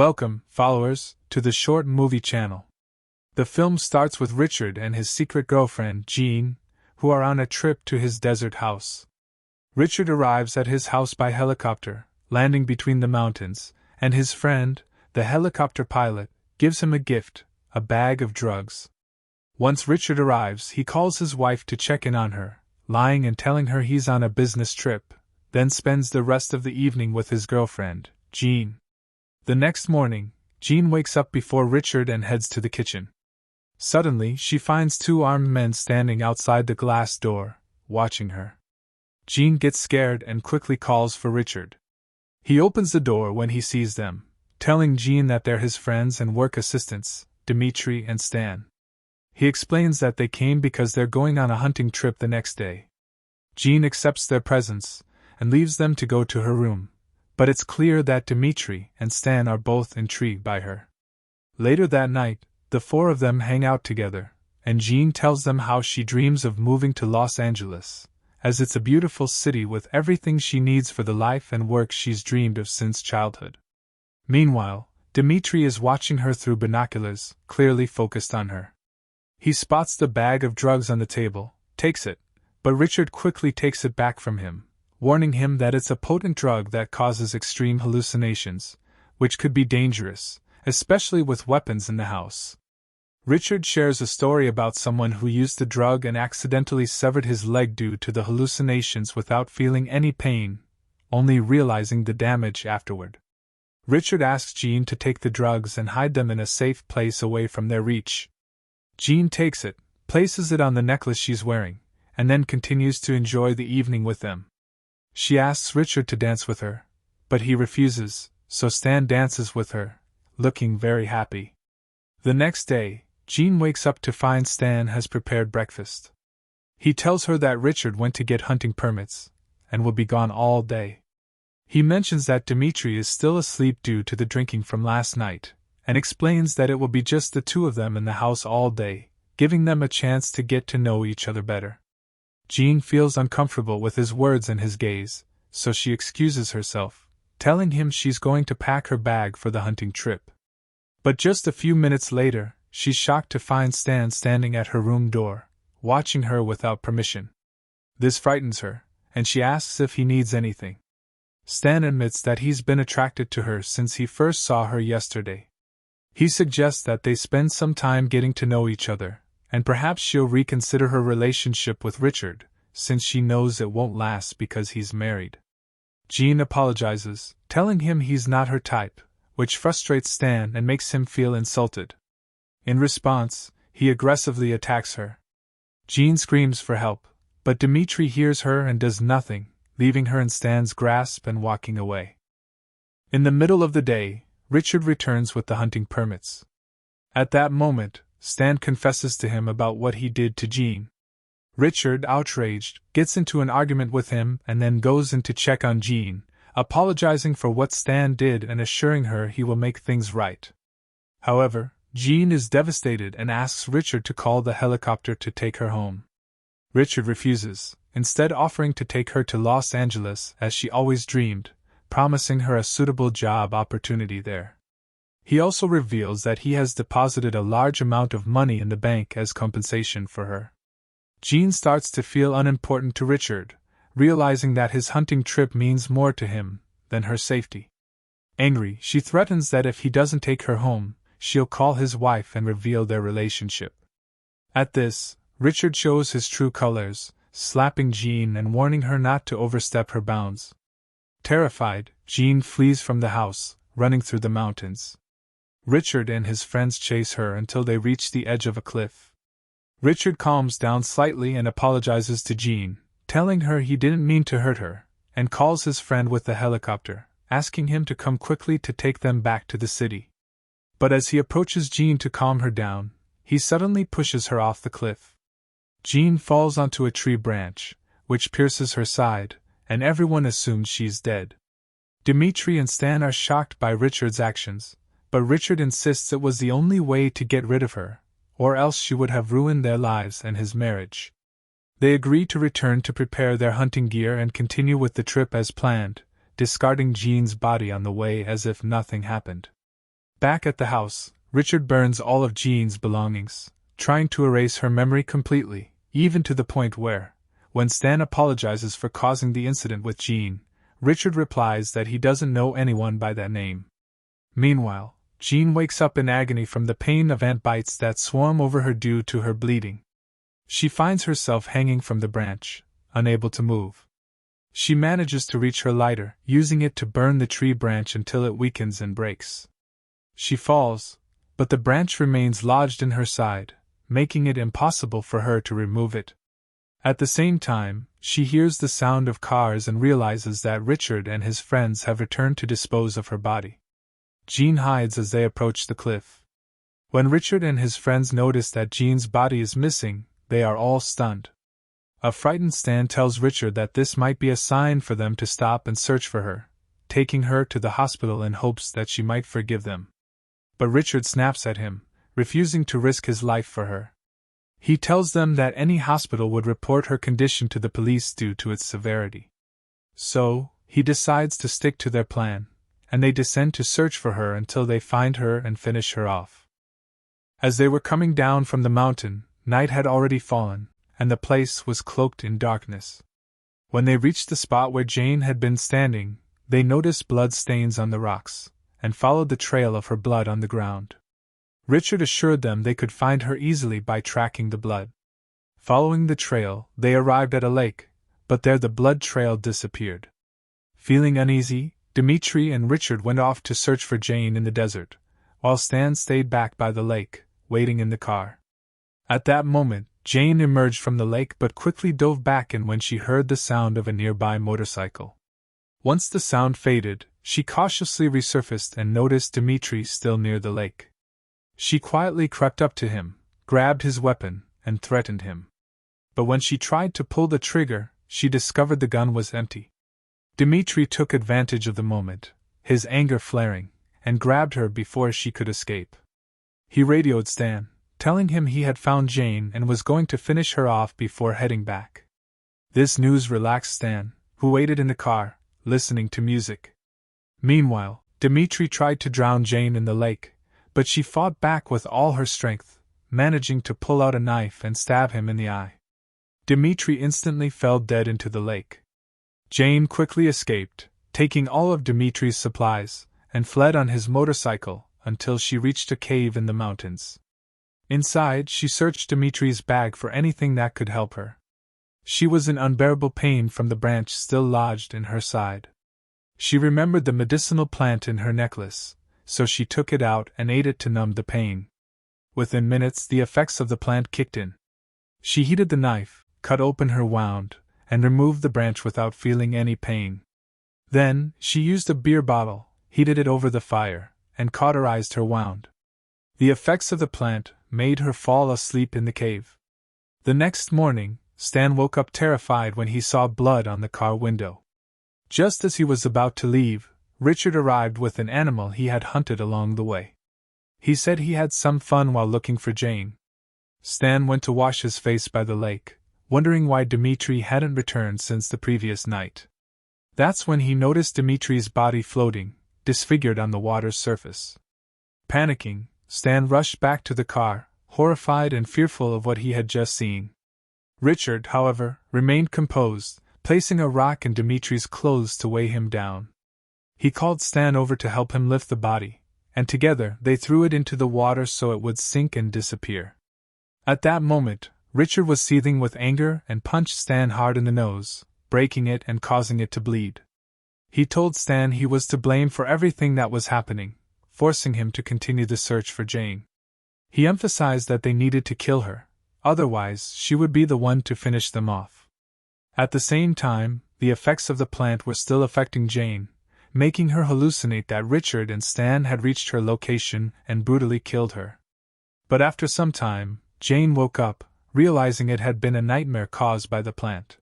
Welcome, followers, to the Short Movie Channel. The film starts with Richard and his secret girlfriend, Jean, who are on a trip to his desert house. Richard arrives at his house by helicopter, landing between the mountains, and his friend, the helicopter pilot, gives him a gift, a bag of drugs. Once Richard arrives, he calls his wife to check in on her, lying and telling her he's on a business trip, then spends the rest of the evening with his girlfriend, Jean. The next morning, Jean wakes up before Richard and heads to the kitchen. Suddenly, she finds two armed men standing outside the glass door, watching her. Jean gets scared and quickly calls for Richard. He opens the door when he sees them, telling Jean that they're his friends and work assistants, Dmitri and Stan. He explains that they came because they're going on a hunting trip the next day. Jean accepts their presence and leaves them to go to her room, but it's clear that Dmitri and Stan are both intrigued by her. Later that night, the four of them hang out together, and Jean tells them how she dreams of moving to Los Angeles, as it's a beautiful city with everything she needs for the life and work she's dreamed of since childhood. Meanwhile, Dmitri is watching her through binoculars, clearly focused on her. He spots the bag of drugs on the table, takes it, but Richard quickly takes it back from him, warning him that it's a potent drug that causes extreme hallucinations, which could be dangerous, especially with weapons in the house. Richard shares a story about someone who used the drug and accidentally severed his leg due to the hallucinations without feeling any pain, only realizing the damage afterward. Richard asks Jean to take the drugs and hide them in a safe place away from their reach. Jean takes it, places it on the necklace she's wearing, and then continues to enjoy the evening with them. She asks Richard to dance with her, but he refuses, so Stan dances with her, looking very happy. The next day, Jean wakes up to find Stan has prepared breakfast. He tells her that Richard went to get hunting permits, and will be gone all day. He mentions that Dmitri is still asleep due to the drinking from last night, and explains that it will be just the two of them in the house all day, giving them a chance to get to know each other better. Jean feels uncomfortable with his words and his gaze, so she excuses herself, telling him she's going to pack her bag for the hunting trip. But just a few minutes later, she's shocked to find Stan standing at her room door, watching her without permission. This frightens her, and she asks if he needs anything. Stan admits that he's been attracted to her since he first saw her yesterday. He suggests that they spend some time getting to know each other, and perhaps she'll reconsider her relationship with Richard, since she knows it won't last because he's married. Jean apologizes, telling him he's not her type, which frustrates Stan and makes him feel insulted. In response, he aggressively attacks her. Jean screams for help, but Dmitri hears her and does nothing, leaving her in Stan's grasp and walking away. In the middle of the day, Richard returns with the hunting permits. At that moment, Stan confesses to him about what he did to Jean. Richard, outraged, gets into an argument with him and then goes in to check on Jean, apologizing for what Stan did and assuring her he will make things right. However, Jean is devastated and asks Richard to call the helicopter to take her home. Richard refuses, instead offering to take her to Los Angeles as she always dreamed, promising her a suitable job opportunity there. He also reveals that he has deposited a large amount of money in the bank as compensation for her. Jean starts to feel unimportant to Richard, realizing that his hunting trip means more to him than her safety. Angry, she threatens that if he doesn't take her home, she'll call his wife and reveal their relationship. At this, Richard shows his true colors, slapping Jean and warning her not to overstep her bounds. Terrified, Jean flees from the house, running through the mountains. Richard and his friends chase her until they reach the edge of a cliff. Richard calms down slightly and apologizes to Jean, telling her he didn't mean to hurt her, and calls his friend with the helicopter, asking him to come quickly to take them back to the city. But as he approaches Jean to calm her down, he suddenly pushes her off the cliff. Jean falls onto a tree branch, which pierces her side, and everyone assumes she's dead. Dmitri and Stan are shocked by Richard's actions, but Richard insists it was the only way to get rid of her, or else she would have ruined their lives and his marriage. They agree to return to prepare their hunting gear and continue with the trip as planned, discarding Jean's body on the way as if nothing happened. Back at the house, Richard burns all of Jean's belongings, trying to erase her memory completely, even to the point where, when Stan apologizes for causing the incident with Jean, Richard replies that he doesn't know anyone by that name. Meanwhile, Jean wakes up in agony from the pain of ant bites that swarm over her due to her bleeding. She finds herself hanging from the branch, unable to move. She manages to reach her lighter, using it to burn the tree branch until it weakens and breaks. She falls, but the branch remains lodged in her side, making it impossible for her to remove it. At the same time, she hears the sound of cars and realizes that Richard and his friends have returned to dispose of her body. Jean hides as they approach the cliff. When Richard and his friends notice that Jean's body is missing, they are all stunned. A frightened Stan tells Richard that this might be a sign for them to stop and search for her, taking her to the hospital in hopes that she might forgive them. But Richard snaps at him, refusing to risk his life for her. He tells them that any hospital would report her condition to the police due to its severity. So, he decides to stick to their plan, and they descend to search for her until they find her and finish her off. As they were coming down from the mountain, night had already fallen, and the place was cloaked in darkness. When they reached the spot where Jane had been standing, they noticed blood stains on the rocks, and followed the trail of her blood on the ground. Richard assured them they could find her easily by tracking the blood. Following the trail, they arrived at a lake, but there the blood trail disappeared. Feeling uneasy, Dmitri and Richard went off to search for Jane in the desert, while Stan stayed back by the lake, waiting in the car. At that moment, Jane emerged from the lake but quickly dove back in when she heard the sound of a nearby motorcycle. Once the sound faded, she cautiously resurfaced and noticed Dmitri still near the lake. She quietly crept up to him, grabbed his weapon, and threatened him. But when she tried to pull the trigger, she discovered the gun was empty. Dmitri took advantage of the moment, his anger flaring, and grabbed her before she could escape. He radioed Stan, telling him he had found Jane and was going to finish her off before heading back. This news relaxed Stan, who waited in the car, listening to music. Meanwhile, Dmitri tried to drown Jane in the lake, but she fought back with all her strength, managing to pull out a knife and stab him in the eye. Dmitri instantly fell dead into the lake. Jane quickly escaped, taking all of Dmitri's supplies, and fled on his motorcycle until she reached a cave in the mountains. Inside, she searched Dmitri's bag for anything that could help her. She was in unbearable pain from the branch still lodged in her side. She remembered the medicinal plant in her necklace, so she took it out and ate it to numb the pain. Within minutes, the effects of the plant kicked in. She heated the knife, cut open her wound, and removed the branch without feeling any pain. Then, she used a beer bottle, heated it over the fire, and cauterized her wound. The effects of the plant made her fall asleep in the cave. The next morning, Stan woke up terrified when he saw blood on the car window. Just as he was about to leave, Richard arrived with an animal he had hunted along the way. He said he had some fun while looking for Jane. Stan went to wash his face by the lake, wondering why Dmitri hadn't returned since the previous night. That's when he noticed Dmitri's body floating, disfigured on the water's surface. Panicking, Stan rushed back to the car, horrified and fearful of what he had just seen. Richard, however, remained composed, placing a rock in Dmitri's clothes to weigh him down. He called Stan over to help him lift the body, and together they threw it into the water so it would sink and disappear. At that moment, Richard was seething with anger and punched Stan hard in the nose, breaking it and causing it to bleed. He told Stan he was to blame for everything that was happening, forcing him to continue the search for Jane. He emphasized that they needed to kill her, otherwise she would be the one to finish them off. At the same time, the effects of the plant were still affecting Jane, making her hallucinate that Richard and Stan had reached her location and brutally killed her. But after some time, Jane woke up, realizing it had been a nightmare caused by the plant.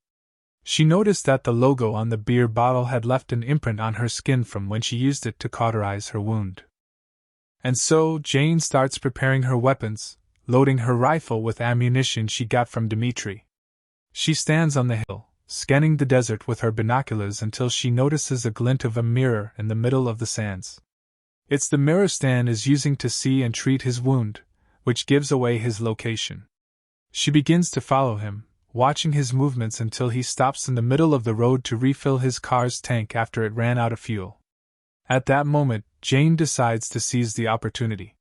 She noticed that the logo on the beer bottle had left an imprint on her skin from when she used it to cauterize her wound. And so Jane starts preparing her weapons, loading her rifle with ammunition she got from Dmitri. She stands on the hill, scanning the desert with her binoculars until she notices a glint of a mirror in the middle of the sands. It's the mirror Stan is using to see and treat his wound, which gives away his location. She begins to follow him, watching his movements until he stops in the middle of the road to refill his car's tank after it ran out of fuel. At that moment, Jane decides to seize the opportunity.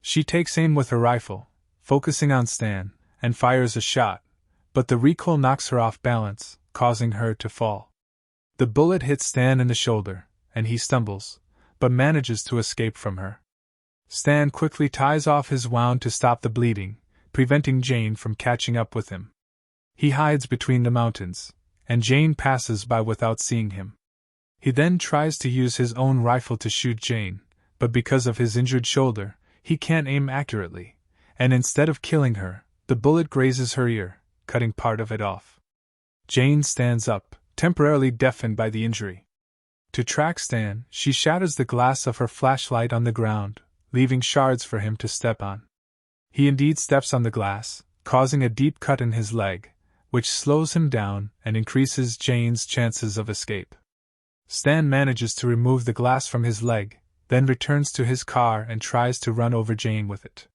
She takes aim with her rifle, focusing on Stan, and fires a shot, but the recoil knocks her off balance, causing her to fall. The bullet hits Stan in the shoulder, and he stumbles, but manages to escape from her. Stan quickly ties off his wound to stop the bleeding, preventing Jane from catching up with him. He hides between the mountains, and Jane passes by without seeing him. He then tries to use his own rifle to shoot Jane, but because of his injured shoulder, he can't aim accurately, and instead of killing her, the bullet grazes her ear, cutting part of it off. Jane stands up, temporarily deafened by the injury. To track Stan, she shatters the glass of her flashlight on the ground, leaving shards for him to step on. He indeed steps on the glass, causing a deep cut in his leg, which slows him down and increases Jane's chances of escape. Stan manages to remove the glass from his leg, then returns to his car and tries to run over Jane with it.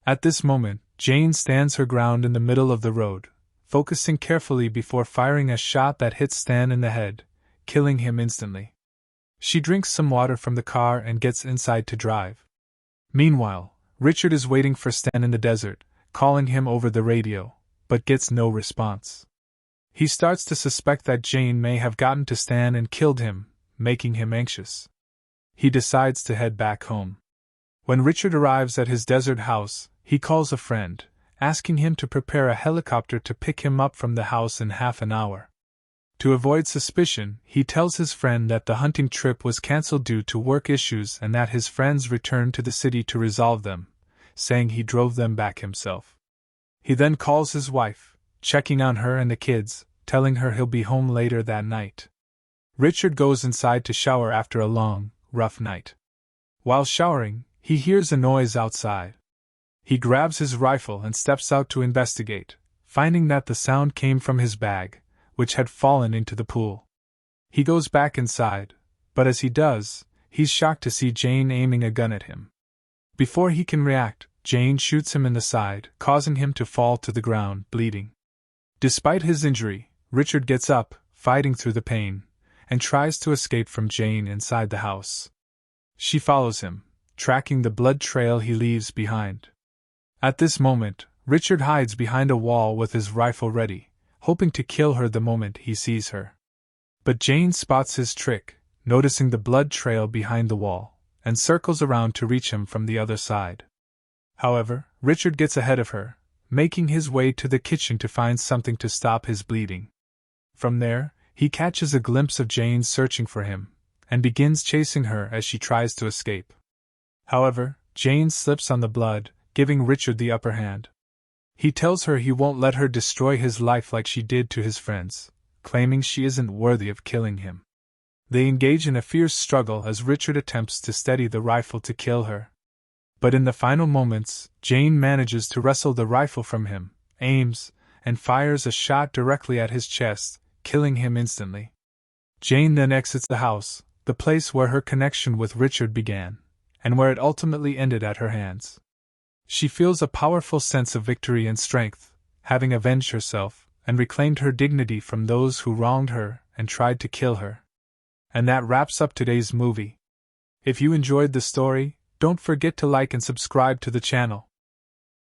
At this moment, Jane stands her ground in the middle of the road, focusing carefully before firing a shot that hits Stan in the head, killing him instantly. She drinks some water from the car and gets inside to drive. Meanwhile, Richard is waiting for Stan in the desert, calling him over the radio, but gets no response. He starts to suspect that Jane may have gotten to Stan and killed him, making him anxious. He decides to head back home. When Richard arrives at his desert house, he calls a friend, asking him to prepare a helicopter to pick him up from the house in half an hour. To avoid suspicion, he tells his friend that the hunting trip was cancelled due to work issues and that his friends returned to the city to resolve them, saying he drove them back himself. He then calls his wife, checking on her and the kids, telling her he'll be home later that night. Richard goes inside to shower after a long, rough night. While showering, he hears a noise outside. He grabs his rifle and steps out to investigate, finding that the sound came from his bag, which had fallen into the pool. He goes back inside, but as he does, he's shocked to see Jane aiming a gun at him. Before he can react, Jane shoots him in the side, causing him to fall to the ground, bleeding. Despite his injury, Richard gets up, fighting through the pain, and tries to escape from Jane inside the house. She follows him, tracking the blood trail he leaves behind. At this moment, Richard hides behind a wall with his rifle ready, hoping to kill her the moment he sees her. But Jane spots his trick, noticing the blood trail behind the wall, and circles around to reach him from the other side. However, Richard gets ahead of her, making his way to the kitchen to find something to stop his bleeding. From there, he catches a glimpse of Jane searching for him, and begins chasing her as she tries to escape. However, Jane slips on the blood, giving Richard the upper hand. He tells her he won't let her destroy his life like she did to his friends, claiming she isn't worthy of killing him. They engage in a fierce struggle as Richard attempts to steady the rifle to kill her. But in the final moments, Jane manages to wrestle the rifle from him, aims, and fires a shot directly at his chest, killing him instantly. Jane then exits the house, the place where her connection with Richard began, and where it ultimately ended at her hands. She feels a powerful sense of victory and strength, having avenged herself and reclaimed her dignity from those who wronged her and tried to kill her. And that wraps up today's movie. If you enjoyed the story, don't forget to like and subscribe to the channel.